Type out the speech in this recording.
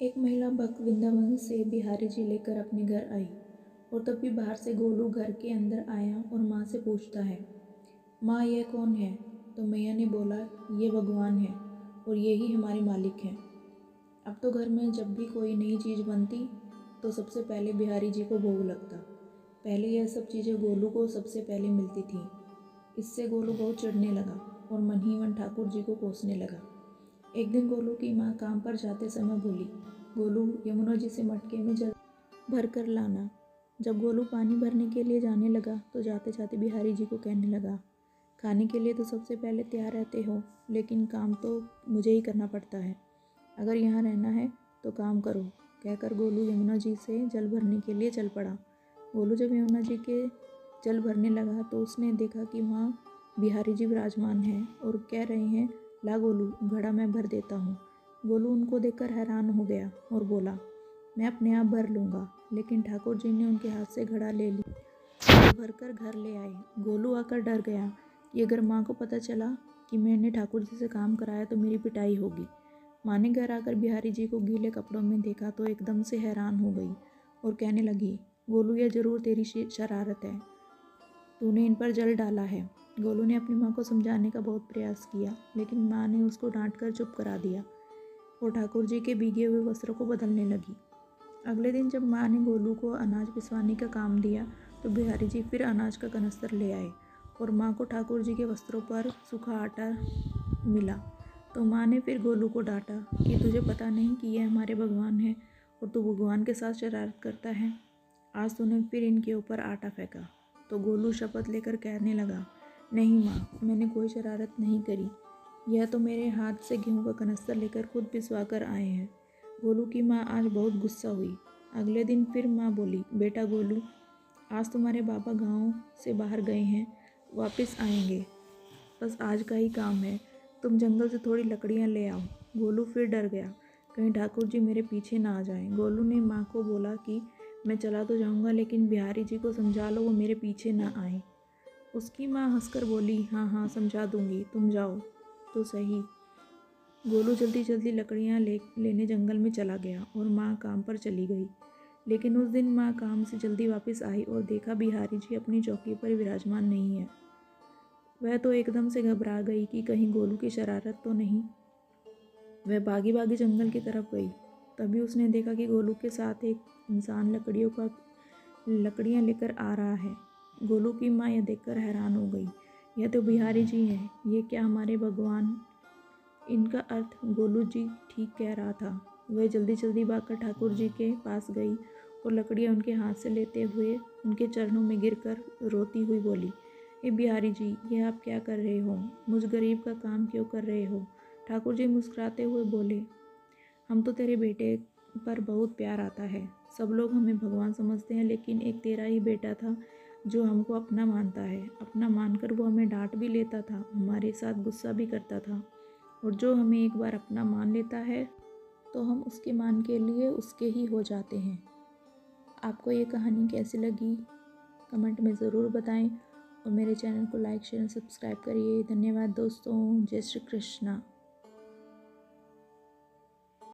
एक महिला भक्त वृंदावन से बिहारी जी लेकर अपने घर आई और तभी बाहर से गोलू घर के अंदर आया और माँ से पूछता है, माँ यह कौन है? तो मैया ने बोला, ये भगवान है और यही हमारे मालिक हैं। अब तो घर में जब भी कोई नई चीज़ बनती तो सबसे पहले बिहारी जी को भोग लगता। पहले यह सब चीज़ें गोलू को सबसे पहले मिलती थी। इससे गोलू बहुत चिढ़ने लगा और मन ही मन ठाकुर जी को कोसने लगा। एक दिन गोलू की माँ काम पर जाते समय बोली, गोलू यमुना जी से मटके में जल भर कर लाना। जब गोलू पानी भरने के लिए जाने लगा तो जाते जाते बिहारी जी को कहने लगा, खाने के लिए तो सबसे पहले तैयार रहते हो, लेकिन काम तो मुझे ही करना पड़ता है। अगर यहाँ रहना है तो काम करो। कहकर गोलू यमुना जी से जल भरने के लिए चल पड़ा। गोलू जब यमुना जी के जल भरने लगा तो उसने देखा कि वहाँ बिहारी जी विराजमान हैं और कह रहे हैं, ला गोलू घड़ा मैं भर देता हूँ। गोलू उनको देखकर हैरान हो गया और बोला, मैं अपने आप भर लूँगा। लेकिन ठाकुर जी ने उनके हाथ से घड़ा ले ली और भरकर घर ले आए। गोलू आकर डर गया कि अगर माँ को पता चला कि मैंने ठाकुर जी से काम कराया तो मेरी पिटाई होगी। माँ ने घर आकर बिहारी जी को गीले कपड़ों में देखा तो एकदम से हैरान हो गई और कहने लगी, गोलू यह जरूर तेरी शरारत है, तूने इन पर जल डाला है। गोलू ने अपनी माँ को समझाने का बहुत प्रयास किया, लेकिन माँ ने उसको डांट कर चुप करा दिया और ठाकुर जी के भीगे हुए वस्त्रों को बदलने लगी। अगले दिन जब माँ ने गोलू को अनाज पिसवाने का काम दिया तो बिहारी जी फिर अनाज का कनस्तर ले आए और माँ को ठाकुर जी के वस्त्रों पर सूखा आटा मिला। तो माँ ने फिर गोलू को डांटा कि तुझे पता नहीं कि ये हमारे भगवान हैं और तू भगवान के साथ शरारत करता है। आज तूने फिर इनके ऊपर आटा फेंका। तो गोलू शपथ लेकर कहने लगा, नहीं माँ, मैंने कोई शरारत नहीं करी। यह तो मेरे हाथ से गेहूं का कनस्तर लेकर खुद पिसवा कर आए हैं। गोलू की माँ आज बहुत गुस्सा हुई। अगले दिन फिर माँ बोली, बेटा गोलू, आज तुम्हारे पापा गांव से बाहर गए हैं, वापस आएंगे, बस आज का ही काम है। तुम जंगल से थोड़ी लकड़ियाँ ले आओ। गोलू फिर डर गया, कहीं ठाकुर जी मेरे पीछे ना आ जाएं। गोलू ने माँ को बोला कि मैं चला तो जाऊँगा, लेकिन बिहारी जी को समझा लो वो मेरे पीछे ना आए। उसकी माँ हंसकर बोली, हाँ हाँ समझा दूँगी, तुम जाओ तो सही। गोलू जल्दी जल्दी लकड़ियाँ लेने जंगल में चला गया और माँ काम पर चली गई। लेकिन उस दिन माँ काम से जल्दी वापस आई और देखा बिहारी जी अपनी चौकी पर विराजमान नहीं है। वह तो एकदम से घबरा गई कि कहीं गोलू की शरारत तो नहीं। वह भागी भागी जंगल की तरफ गई। तभी उसने देखा कि गोलू के साथ एक इंसान लकड़ियाँ लेकर आ रहा है। गोलू की माँ यह देखकर हैरान हो गई, यह तो बिहारी जी हैं, ये क्या हमारे भगवान। इनका अर्थ गोलू जी ठीक कह रहा था। वह जल्दी जल्दी भागकर ठाकुर जी के पास गई और लकड़ियाँ उनके हाथ से लेते हुए उनके चरणों में गिरकर रोती हुई बोली, ए बिहारी जी, ये आप क्या कर रहे हो? मुझ गरीब का काम क्यों कर रहे हो? ठाकुर जी मुस्कुराते हुए बोले, हम तो तेरे बेटे पर बहुत प्यार आता है। सब लोग हमें भगवान समझते हैं, लेकिन एक तेरा ही बेटा था जो हमको अपना मानता है। अपना मानकर वो हमें डांट भी लेता था, हमारे साथ गुस्सा भी करता था, और जो हमें एक बार अपना मान लेता है तो हम उसके मान के लिए उसके ही हो जाते हैं। आपको ये कहानी कैसी लगी कमेंट में ज़रूर बताएं और मेरे चैनल को लाइक शेयर सब्सक्राइब करिए। धन्यवाद दोस्तों। जय श्री कृष्णा।